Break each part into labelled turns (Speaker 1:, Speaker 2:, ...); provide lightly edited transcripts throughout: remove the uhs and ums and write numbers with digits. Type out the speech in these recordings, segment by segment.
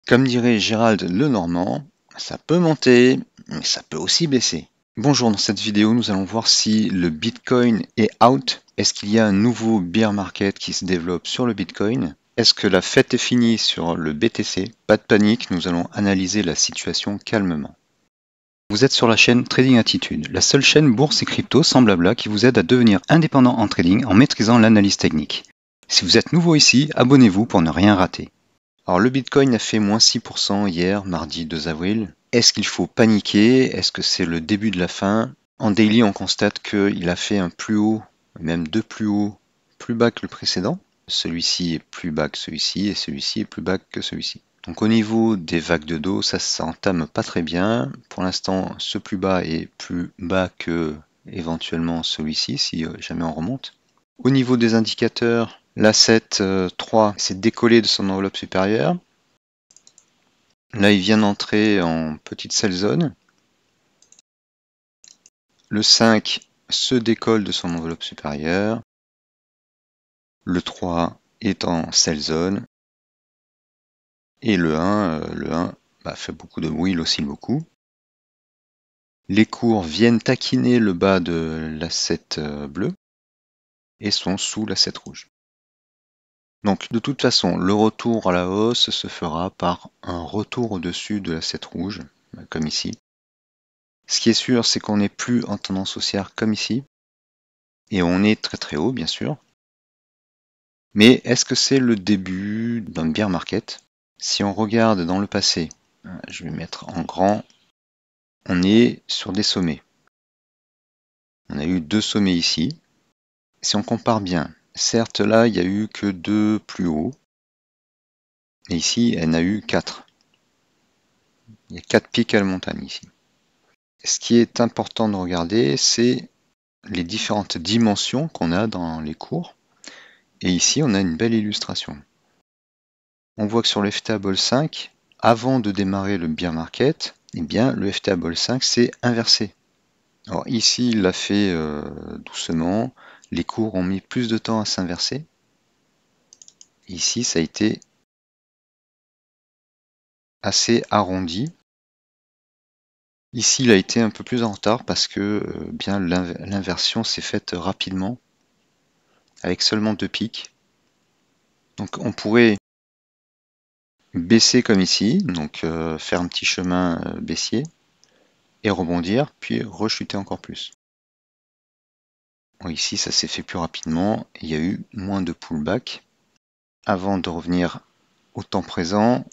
Speaker 1: Comme dirait Gérald Lenormand, ça peut monter, mais ça peut aussi baisser. Bonjour, dans cette vidéo, nous allons voir si le Bitcoin est out. Est-ce qu'il y a un nouveau bear market qui se développe sur le Bitcoin? Est-ce que la fête est finie sur le BTC? Pas de panique, nous allons analyser la situation calmement. Vous êtes sur la chaîne Trading Attitude, la seule chaîne bourse et crypto sans blabla qui vous aide à devenir indépendant en trading en maîtrisant l'analyse technique. Si vous êtes nouveau ici, abonnez-vous pour ne rien rater. Alors le Bitcoin a fait moins 6% hier, mardi 2 avril. Est-ce qu'il faut paniquer? Est-ce que c'est le début de la fin? En daily, on constate qu'il a fait un plus haut, même deux plus hauts, plus bas que le précédent. Celui-ci est plus bas que celui-ci et celui-ci est plus bas que celui-ci. Donc au niveau des vagues de dos, ça s'entame pas très bien. Pour l'instant, ce plus bas est plus bas que éventuellement celui-ci, si jamais on remonte. Au niveau des indicateurs, l'asset 3 s'est décollé de son enveloppe supérieure. Là, il vient d'entrer en petite sell zone. Le 5 se décolle de son enveloppe supérieure. Le 3 est en sell zone. Et le 1 fait beaucoup de bruit, il oscille beaucoup. Les cours viennent taquiner le bas de l'asset bleu et sont sous l'asset rouge. Donc de toute façon, le retour à la hausse se fera par un retour au-dessus de l'asset rouge, comme ici. Ce qui est sûr, c'est qu'on n'est plus en tendance haussière comme ici, et on est très très haut bien sûr. Mais est-ce que c'est le début d'un bear market? Si on regarde dans le passé, je vais mettre en grand, on est sur des sommets. On a eu deux sommets ici. Si on compare bien, certes là il n'y a eu que deux plus hauts, et ici elle a eu 4. Il y a 4 pics à la montagne ici. Ce qui est important de regarder, c'est les différentes dimensions qu'on a dans les cours. Et ici, on a une belle illustration. On voit que sur le FTable 5, avant de démarrer le bear market, eh bien, le FTable 5 s'est inversé. Alors ici, il l'a fait doucement. Les cours ont mis plus de temps à s'inverser. Ici, ça a été assez arrondi. Ici, il a été un peu plus en retard parce que bien l'inversion s'est faite rapidement, avec seulement 2 pics. Donc on pourrait baisser comme ici, donc faire un petit chemin baissier, et rebondir, puis rechuter encore plus. Bon, ici, ça s'est fait plus rapidement, il y a eu moins de pullback. Avant de revenir au temps présent,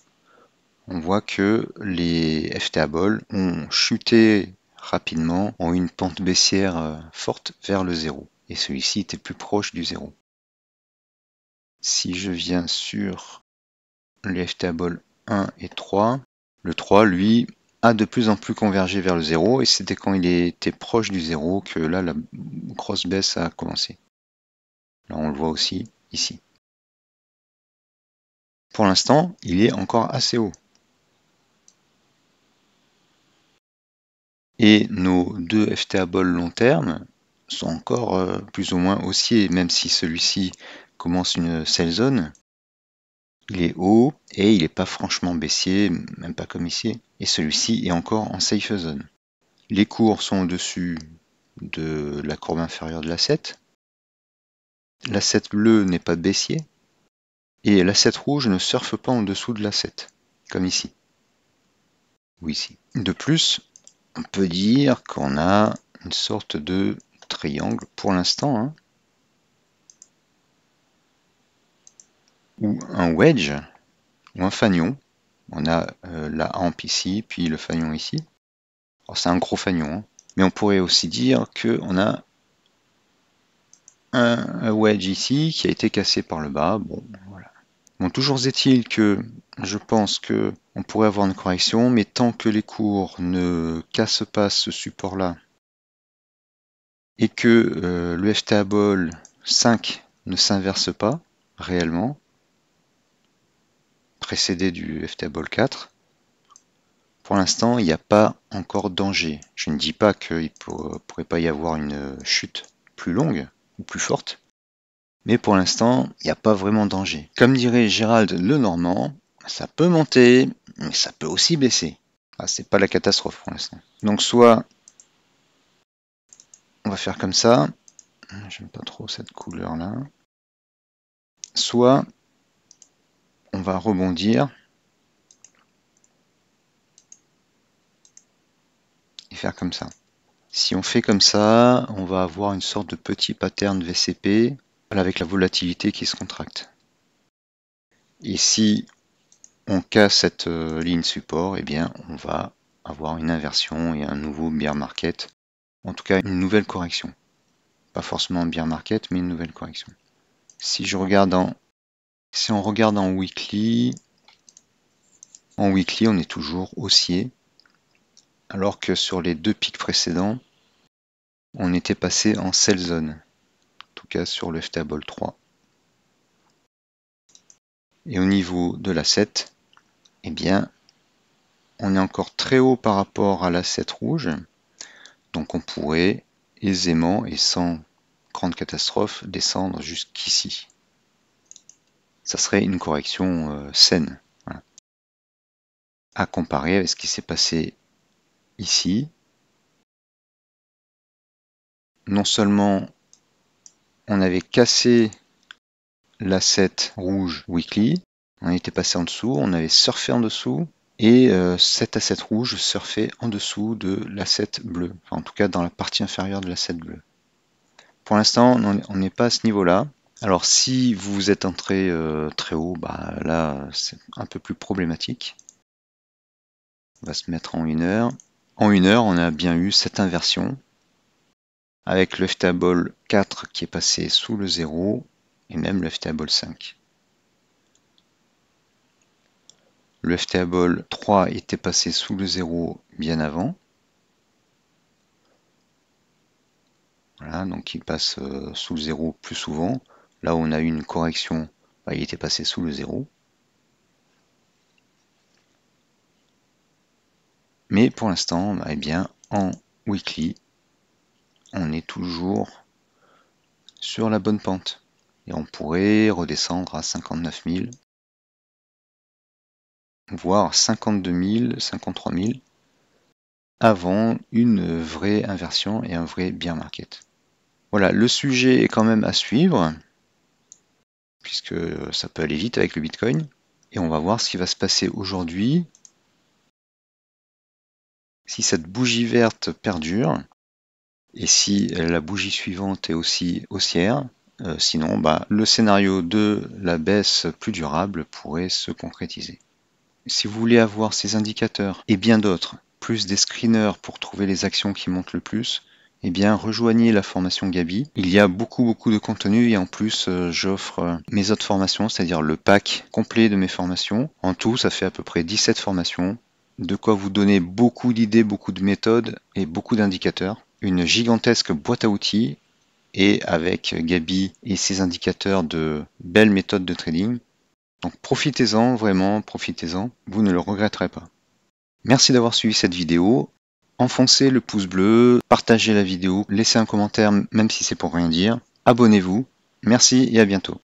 Speaker 1: on voit que les FTable ont chuté rapidement, ont eu une pente baissière forte vers le zéro. Et celui-ci était plus proche du zéro. Si je viens sur les FTable 1 et 3, le 3, lui, a de plus en plus convergé vers le 0, et c'était quand il était proche du 0 que là, la grosse baisse a commencé. Là, on le voit aussi ici. Pour l'instant, il est encore assez haut. Et nos deux FTable long terme sont encore plus ou moins haussiers, même si celui-ci commence une sell zone. Il est haut et il n'est pas franchement baissier, même pas comme ici. Et celui-ci est encore en safe zone. Les cours sont au-dessus de la courbe inférieure de l'asset. L'asset bleu n'est pas baissier. Et l'asset rouge ne surfe pas en dessous de l'asset, comme ici. Ou ici. De plus, on peut dire qu'on a une sorte de triangle pour l'instant, hein, ou un wedge, ou un fanion. On a la hampe ici, puis le fanion ici. C'est un gros fanion, hein. Mais on pourrait aussi dire qu'on a un wedge ici qui a été cassé par le bas. Bon, voilà. Bon, toujours est-il que je pense que on pourrait avoir une correction, mais tant que les cours ne cassent pas ce support-là et que le FTable 5 ne s'inverse pas réellement, précédé du FTable 4, pour l'instant, il n'y a pas encore danger. Je ne dis pas qu'il ne pourrait pas y avoir une chute plus longue ou plus forte, mais pour l'instant, il n'y a pas vraiment danger. Comme dirait Gérald Lenormand, ça peut monter, mais ça peut aussi baisser. Ah, c'est pas la catastrophe pour l'instant. Donc soit on va faire comme ça, j'aime pas trop cette couleur là, soit on va rebondir et faire comme ça. Si on fait comme ça, on va avoir une sorte de petit pattern VCP avec la volatilité qui se contracte. Et si on casse cette ligne support, eh bien on va avoir une inversion et un nouveau bear market, en tout cas une nouvelle correction. Pas forcément un bear market, mais une nouvelle correction. Si on regarde en weekly, on est toujours haussier, alors que sur les deux pics précédents, on était passé en sell zone, en tout cas sur le FTable 3. Et au niveau de l'asset, eh bien, on est encore très haut par rapport à l'asset rouge, donc on pourrait aisément et sans grande catastrophe descendre jusqu'ici. Ça serait une correction saine, voilà. À comparer avec ce qui s'est passé ici. Non seulement on avait cassé l'asset rouge weekly, on était passé en dessous, on avait surfé en dessous, et cet asset rouge surfait en dessous de l'asset bleu, enfin, en tout cas dans la partie inférieure de l'asset bleu. Pour l'instant, on n'est pas à ce niveau-là. Alors si vous êtes entré très haut, bah, là c'est un peu plus problématique. On va se mettre en 1 heure. En 1 heure, on a bien eu cette inversion, avec le FTable 4 qui est passé sous le 0, et même le FTable 5. Le FTable 3 était passé sous le 0 bien avant. Voilà, donc il passe sous le 0 plus souvent. Là où on a eu une correction, bah, il était passé sous le 0. Mais pour l'instant, bah, eh bien, en weekly, on est toujours sur la bonne pente. Et on pourrait redescendre à 59 000, voire 52 000, 53 000, avant une vraie inversion et un vrai bear market. Voilà, le sujet est quand même à suivre, puisque ça peut aller vite avec le Bitcoin. Et on va voir ce qui va se passer aujourd'hui. Si cette bougie verte perdure, et si la bougie suivante est aussi haussière, sinon bah, le scénario de la baisse plus durable pourrait se concrétiser. Si vous voulez avoir ces indicateurs et bien d'autres, plus des screeners pour trouver les actions qui montent le plus, eh bien rejoignez la formation Gabi. Il y a beaucoup de contenu et en plus j'offre mes autres formations, c'est-à-dire le pack complet de mes formations. En tout, ça fait à peu près 17 formations, de quoi vous donner beaucoup d'idées, beaucoup de méthodes et beaucoup d'indicateurs. Une gigantesque boîte à outils et avec Gabi et ses indicateurs de belles méthodes de trading. Donc profitez-en, vraiment, profitez-en, vous ne le regretterez pas. Merci d'avoir suivi cette vidéo. Enfoncez le pouce bleu, partagez la vidéo, laissez un commentaire même si c'est pour rien dire. Abonnez-vous. Merci et à bientôt.